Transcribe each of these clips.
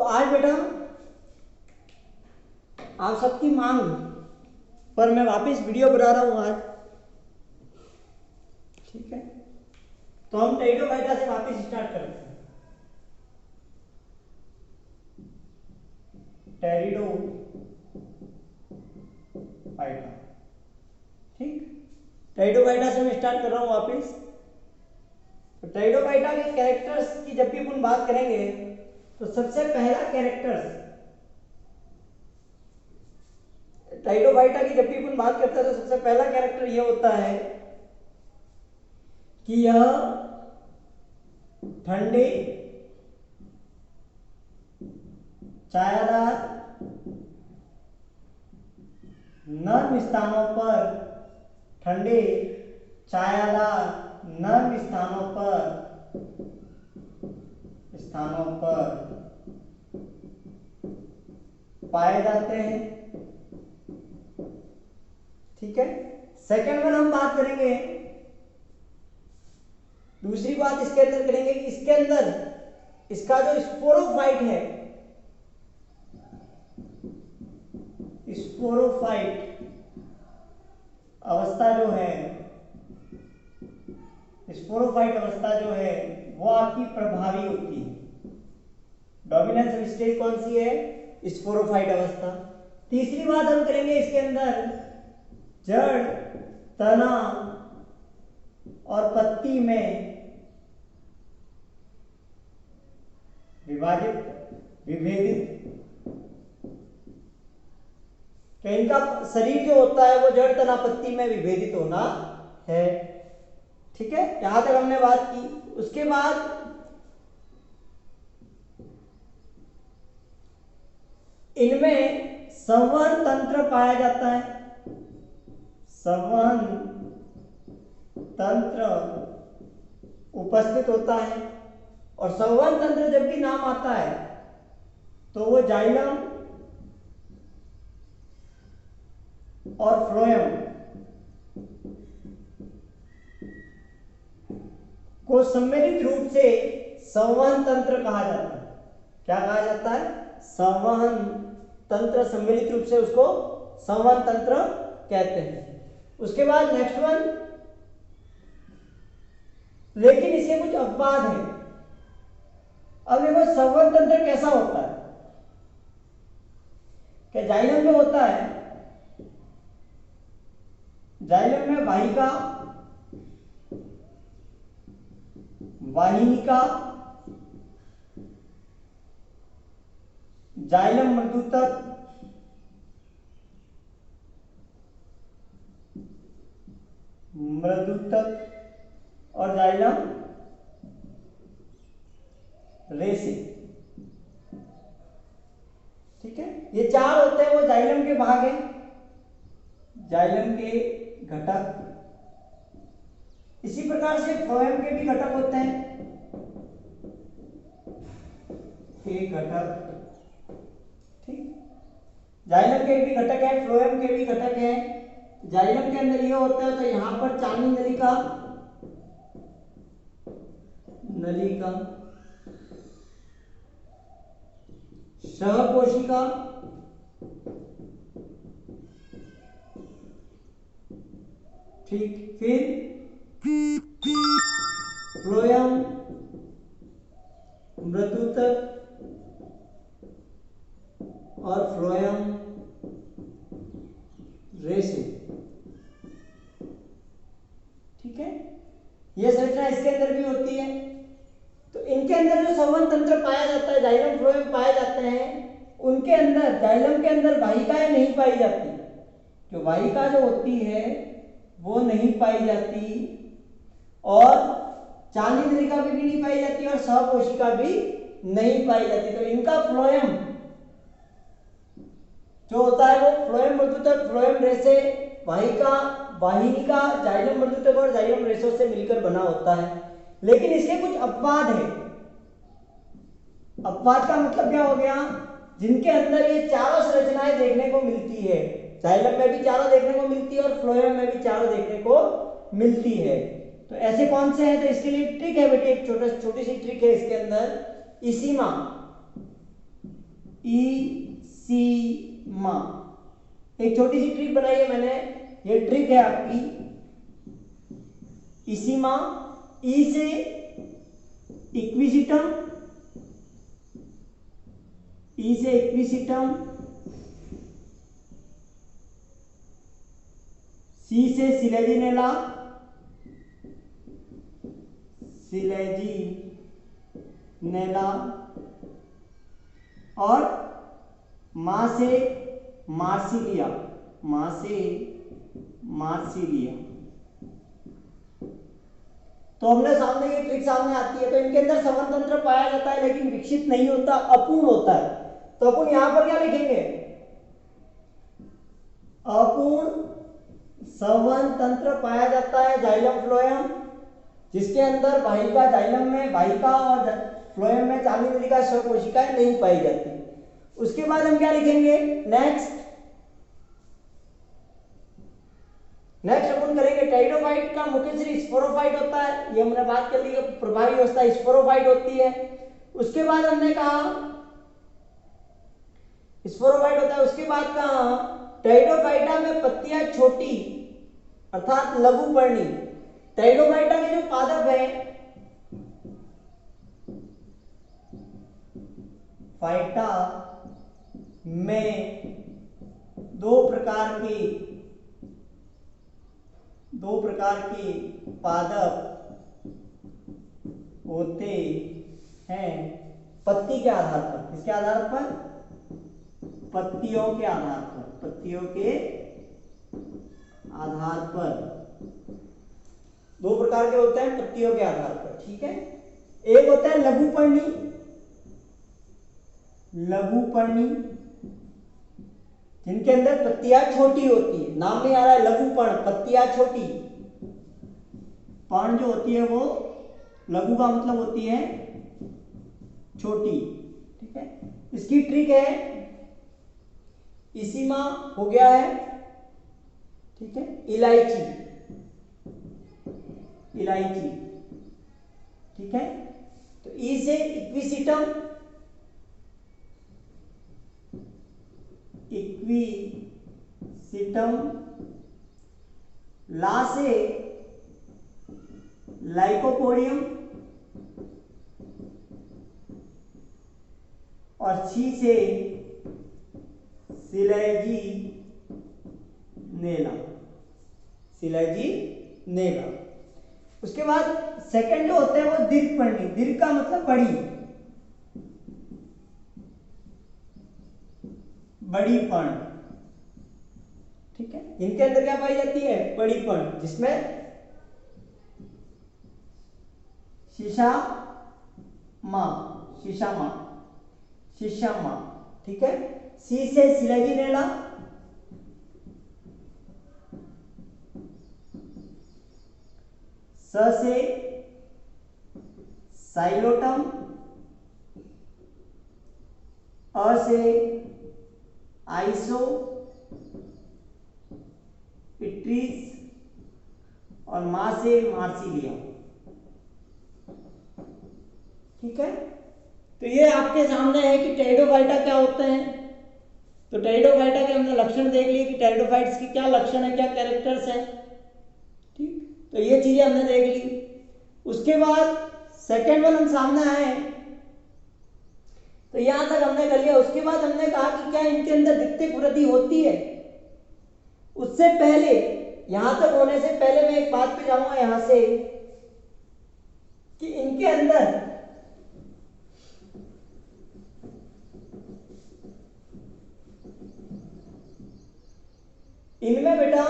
आज बेटा आप सबकी मांग पर मैं वापस वीडियो बना रहा हूं आज, ठीक है। तो हम टेरिडोफाइटा से वापस स्टार्ट करते हैं। टेरिडोफाइटा, ठीक। टेरिडोफाइटा से मैं स्टार्ट कर रहा हूं वापस। तो टेरिडोफाइटा के कैरेक्टर्स की जब भी अपन बात करेंगे तो सबसे पहला कैरेक्टर्स टेरिडोफाइटा की जब भी अपन बात करते हैं तो सबसे पहला कैरेक्टर यह होता है कि यह ठंडे छायादार नर्म स्थानों पर ठंडे छायादार नर्म स्थानों पर पाए जाते हैं, ठीक है। सेकंड वन हम बात करेंगे, दूसरी बात इसके अंदर करेंगे कि इसके अंदर इसका जो स्पोरोफाइट है, स्पोरोफाइट अवस्था जो है, स्पोरोफाइट अवस्था जो है वो आपकी प्रभावी होती है। डोमिनेंस स्टेज कौन सी है? स्पोरोफाइट अवस्था। तीसरी बात हम करेंगे इसके अंदर जड़, तना और पत्ती में विभेदित, तो इनका शरीर जो होता है वो जड़, तना, पत्ती में विभेदित होना है, ठीक है। यहां तक हमने बात की। उसके बाद इनमें संवहन तंत्र पाया जाता है, संवहन तंत्र उपस्थित होता है। और संवहन तंत्र जब भी नाम आता है तो वो जाइलम और फ्लोएम को सम्मिलित रूप से संवहन तंत्र कहा जाता है। क्या कहा जाता है? संवहन तंत्र, सम्मिलित रूप से उसको संवहन तंत्र कहते हैं। उसके बाद नेक्स्ट वन, लेकिन इससे कुछ अपवाद है। अब देखो संवहन तंत्र कैसा होता है कि जाइलम जो होता है, जाइलम में वाहिका, वाहिनिका, जाइलम मृदुतक, और जाइलम रेसे, ठीक है। ये चार होते हैं, वो जाइलम के भाग हैं, जाइलम के घटक। इसी प्रकार से फ्लोएम के भी घटक होते हैं, एक घटक, ठीक। जाइलम के भी घटक है, फ्लोएम के भी घटक है। जाइलम के अंदर ये होता है तो यहां पर चानी नलिका, सहकोशिका, ठीक। फिर फ्लोएम मृदुतक और फ्लोएम रेसे, ठीक है। यह संरचना इसके अंदर भी होती है। तो इनके अंदर जो संवहन तंत्र पाया जाता है, जाइलम फ्लोएम पाए जाते हैं, उनके अंदर, जाइलम के अंदर वाहिकाएं नहीं पाई जाती। जो वाहिका जो होती है वो नहीं पाई जाती, और चांदी नलिका भी नहीं पाई जाती, और सहकोशिका भी नहीं पाई जाती। तो इनका फ्लोएम जो होता है वो फ्लोएम मृदुतक, फ्लोएम रेसे, वाहिका, वाहिनिका, जाइलम मृदुतक और जाइलम रेसों से मिलकर बना होता है। लेकिन इसके कुछ अपवाद है। अपवाद का मतलब क्या हो गया? जिनके अंदर ये चारों संरचनाएं देखने को मिलती है, जाइलम में भी चारों देखने को मिलती है और फ्लोएम में भी चारों देखने को मिलती है। तो ऐसे कौन से हैं? तो इसके लिए ट्रिक है बेटे, एक छोटी सी ट्रिक है इसके अंदर। इसीमा, ईसीमा। एक छोटी सी ट्रिक बनाई है मैंने, ये ट्रिक है आपकी। ईसीमा, ई से इक्विसिटम, ई से इक्विसिटम, सी से सिलेजिनेला, सिलेजिनेला, और मां से मार्सिलिया, मां से मार्सिलिया। तो हमने सामने ये ट्रिक सामने आती है। तो इनके अंदर संवहन तंत्र पाया जाता है लेकिन विकसित नहीं होता, अपूर्ण होता है। तो अपन यहां पर क्या लिखेंगे? अपूर्ण संवहन तंत्र पाया जाता है जाइलम फ्लोएम, जिसके अंदर वाहिका, जाइलम में वाहिका और फ्लोएम में चांदी नलिका स्वकोशिकाएं नहीं पाई जाती। उसके बाद हम क्या लिखेंगे? नेक्स्ट अपन करेंगे टेरिडोफाइट का मुख्य शरीर स्पोरोफाइट होता है, ये हमने बात कर ली। प्रभावी अवस्था स्पोरोफाइट होती है। उसके बाद हमने कहा स्पोरोफाइट होता है। उसके बाद कहा टेरिडोफाइटा में पत्तियां छोटी अर्थात लघु पर्णी। टेरिडोफाइटा के जो पादप है, फाइटा में दो प्रकार के पादप होते हैं पत्ती के आधार पर। किसके आधार पर? पत्तियों के आधार पर। पत्तियों के आधार पर दो प्रकार के होते हैं पत्तियों के आधार पर। ठीक है, एक होता है लघुपर्णी, लघुपर्णी जिनके अंदर पत्तियां छोटी होती है। नाम में आ रहा है लघुपर्ण, पत्तियां छोटी। पर्ण जो होती है वो लघु का मतलब होती है छोटी। ठीक है, इसकी ट्रिक है, इसीमा हो गया है। ठीक है, इलायची, इलायची। ठीक है, तो ई से इक्विसिटम, इक्विसिटम, ला से लाइकोपोडियम, और सी से सिलेजिनेला, सिलेजिनेला। उसके बाद सेकंड जो होते हैं वो दीर्घपर्णी। दीर्घ का मतलब बड़ी, बड़ी पर्ण। ठीक है, इनके अंदर क्या पाई जाती है? बड़ी पर्ण, जिसमें शीशामा, शीशामा, शीशामा। ठीक है, सी से सिलेजिनेला, स से साइलोटम, अ से आइसोपिट्रीज, और मां से मार्सिलिया। ठीक है, तो ये आपके सामने है कि टेरिडोफाइटा क्या होते हैं। तो टेरिडोफाइटा के हमने लक्षण देख लिए कि टेरिडोफाइट्स की क्या लक्षण है, क्या कैरेक्टर्स है। ठीक, तो ये चीजें हमने देख ली। उसके बाद सेकेंड वन हम सामने आए, तो यहां तक हमने कर लिया। उसके बाद हमने कहा कि क्या इनके अंदर दिक्तिक वृद्धि होती है। उससे पहले, यहां तक होने से पहले मैं एक बात पे जाऊंगा यहां से कि इनके अंदर इनमें बेटा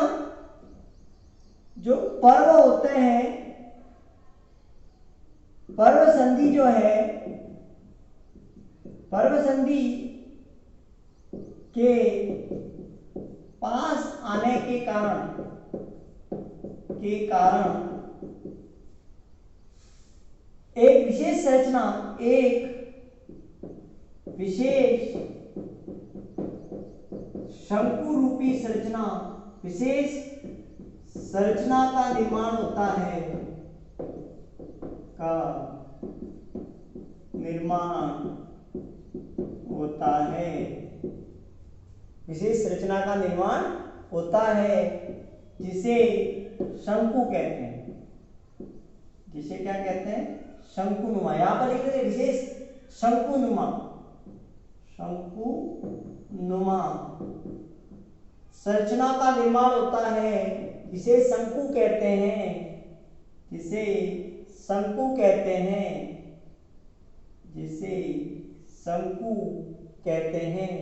जो पर्व होते हैं, पर्व संधि जो है, पर्व संधि के पास आने के कारण एक विशेष संरचना, एक विशेष शंकु रूपी संरचना, विशेष संरचना का निर्माण होता है, का निर्माण होता है, विशेष रचना का निर्माण होता है, जिसे शंकु कहते हैं। जिसे क्या कहते हैं? शंकुनुमा। यहां पर लिख देते विशेष शंकुनुमा, शंकुनुमा संरचना का निर्माण होता है, जिसे शंकु कहते हैं, जिसे शंकु कहते हैं, जिसे शंकु कहते हैं,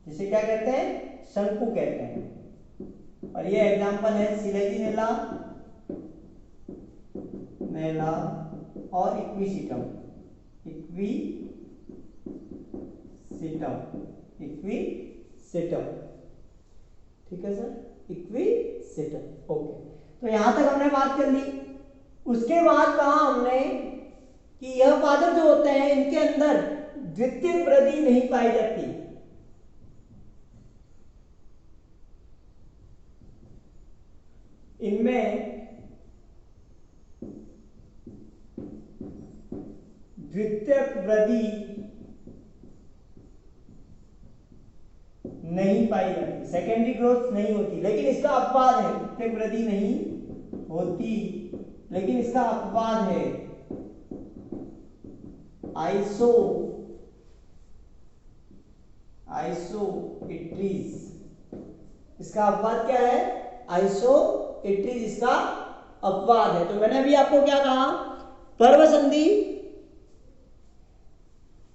जिसे क्या कहते हैं? शंकु कहते हैं। और ये एग्जांपल है सिलेजिनेला, नेला और इक्विसिटम, इक्विसिटम। ठीक है सर, इक्विसिटम। ओके, तो यहां तक हमने बात कर ली। उसके बाद कहा हमने कि यह पादप जो होते हैं इनके अंदर द्वितीयक वृद्धि नहीं पाई जाती। इनमें द्वितीयक वृद्धि नहीं पाई जाती, सेकेंडरी ग्रोथ नहीं होती, लेकिन इसका अपवाद है। द्वितीयक वृद्धि नहीं होती लेकिन इसका अपवाद है, आइसोइट्रीज। इसका अपवाद क्या है? आइसोइट्रीज इसका अपवाद है। तो मैंने अभी आपको क्या कहा? पर्व संधि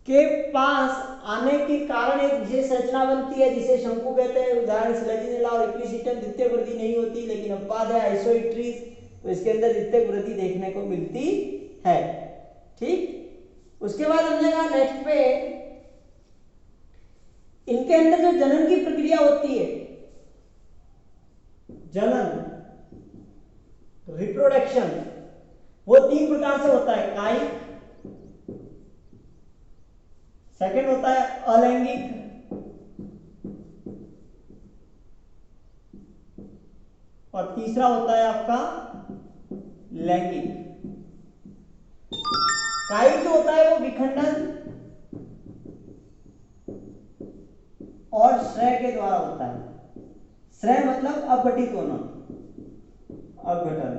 के पास आने के कारण एक विशेष रचना बनती है जिसे शंकु कहते हैं। उदाहरण स्लेजिनेला और इक्विसिटम। द्वितीय वृद्धि नहीं होती लेकिन अपवाद है आइसोइट्रीज, तो इसके अंदर द्वितीय वृद्धि देखने को मिलती है। ठीक, उसके बाद हमने कहा नेक्स्ट पे इनके अंदर जो जनन की प्रक्रिया होती है, जनन रिप्रोडक्शन, वो 3 प्रकार से होता है। कायिक, सेकंड होता है अलैंगिक, और तीसरा होता है आपका लैंगिक। कायिक जो होता है वो विखंडन और श्रय के द्वारा होता है। श्रय मतलब अपघटित होना, अपघटन।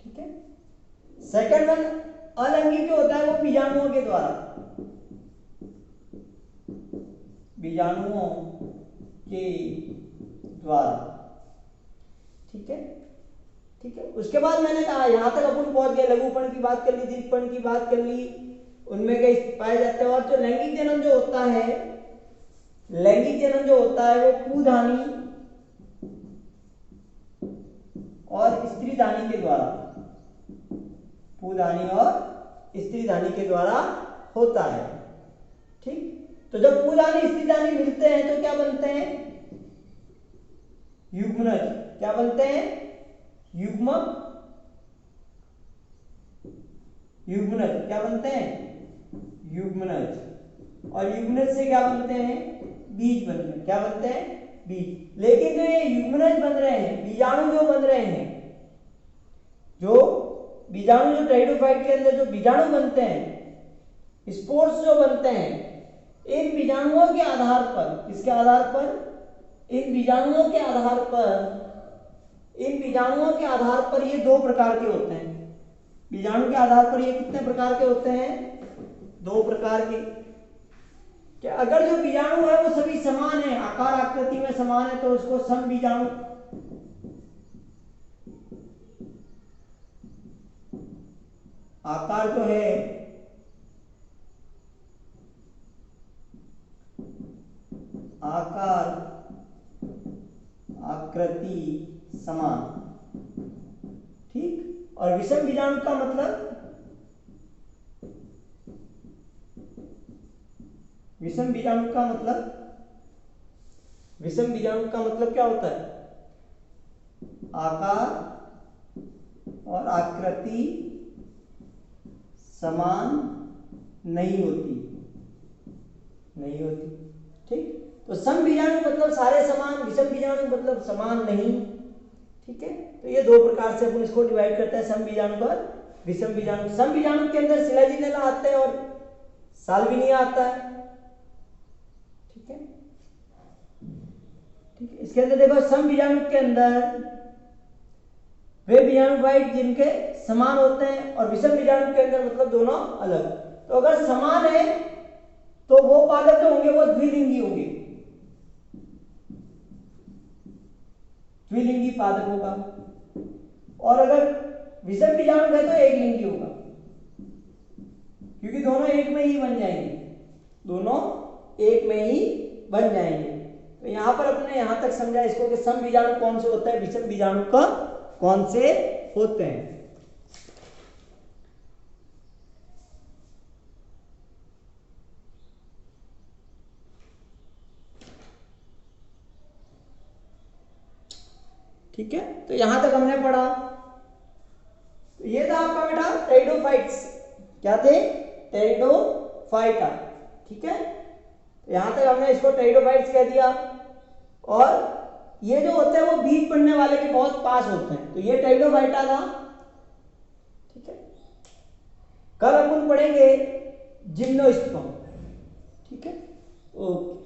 ठीक है। सेकंड वन अलैंगिक जो होता है वो बीजाणुओं के द्वारा, बीजाणुओं के द्वारा। ठीक है, ठीक है। उसके बाद मैंने कहा यहां तक अपन पहुंच गए, लघुपर्ण की बात कर ली, दीर्घपर्ण की बात कर ली, उनमें कई पाए जाते हैं। और जो लैंगिक जनन जो होता है, लैंगिक जनन जो होता है वो पूधानी और स्त्रीधानी के द्वारा, पूधानी और स्त्रीधानी के द्वारा होता है। ठीक, तो जब पूधानी स्त्रीधानी मिलते हैं तो क्या बनते हैं? युग्मनज। क्या बनते हैं? युग्मक, युग्मनज। क्या बनते हैं? युग्मनज। और युग्मनज से क्या बनते हैं? बीज बनते हैं। क्या बनते हैं? बीज। लेकिन जो ये युग्मनज बन रहे हैं, बीजाणु जो बन रहे हैं, जो बीजाणु, जो टेरिडोफाइट के अंदर जो बीजाणु बनते हैं, स्पोर्स जो बनते हैं, इन बीजाणुओं के आधार पर, इसके आधार पर, इन बीजाणुओं के आधार पर, इन बीजाणुओं के आधार पर ये 2 प्रकार के होते हैं। बीजाणु के आधार पर ये कितने प्रकार के होते हैं? 2 प्रकार के। क्या अगर जो बीजाणु है वो सभी समान है, आकार आकृति में समान है, तो उसको सम बीजाणु, आकार जो है आकार आकृति समान। ठीक, और विषम बीजाणु का मतलब, विषम बीजाणु का मतलब, विषम बीजाणु का मतलब क्या होता है? आकार और आकृति समान नहीं होती, नहीं होती। ठीक, तो सम बीजाणु मतलब सारे समान, विषम बीजाणु मतलब समान नहीं। ठीक है, तो ये 2 प्रकार से अपन इसको डिवाइड करते हैं, सम बीजाणु और विषम बीजाणु। सम बीजाणु के अंदर सिलेजिनेला आते हैं और साल भी नहीं आता है। ठीक है, ठीक है। इसके अंदर देखो सम बीजाणु के अंदर वे बीजाणुवाइट जिनके समान होते हैं और विषम बीजाणु के अंदर मतलब दोनों अलग। तो अगर समान है तो वो पादप जो होंगे वो द्विलिंगी होंगे, द्विलिंगी पादप होगा। और अगर विषम बीजाणु है तो एक लिंगी होगा, क्योंकि दोनों एक में ही बन जाएंगे, दोनों एक में ही बन जाएंगे। तो यहां पर अपने यहां तक समझा इसको कि सम बीजाणु कौन से होता है, विषम बीजाणु का कौन से होते हैं। ठीक है, तो यहां तक हमने पढ़ा। तो ये था आपका बेटा टेरिडोफाइट्स। क्या थे? टेरिडोफाइटा। ठीक है, तो यहां तक हमने इसको टेरिडोफाइट्स कह दिया। और ये जो होते हैं वो बीज पड़ने वाले के बहुत पास होते हैं, तो ये टेरिडोफाइटा था। ठीक है, कल अपन पढ़ेंगे जिम्नोस्पर्म। ठीक है, ओके।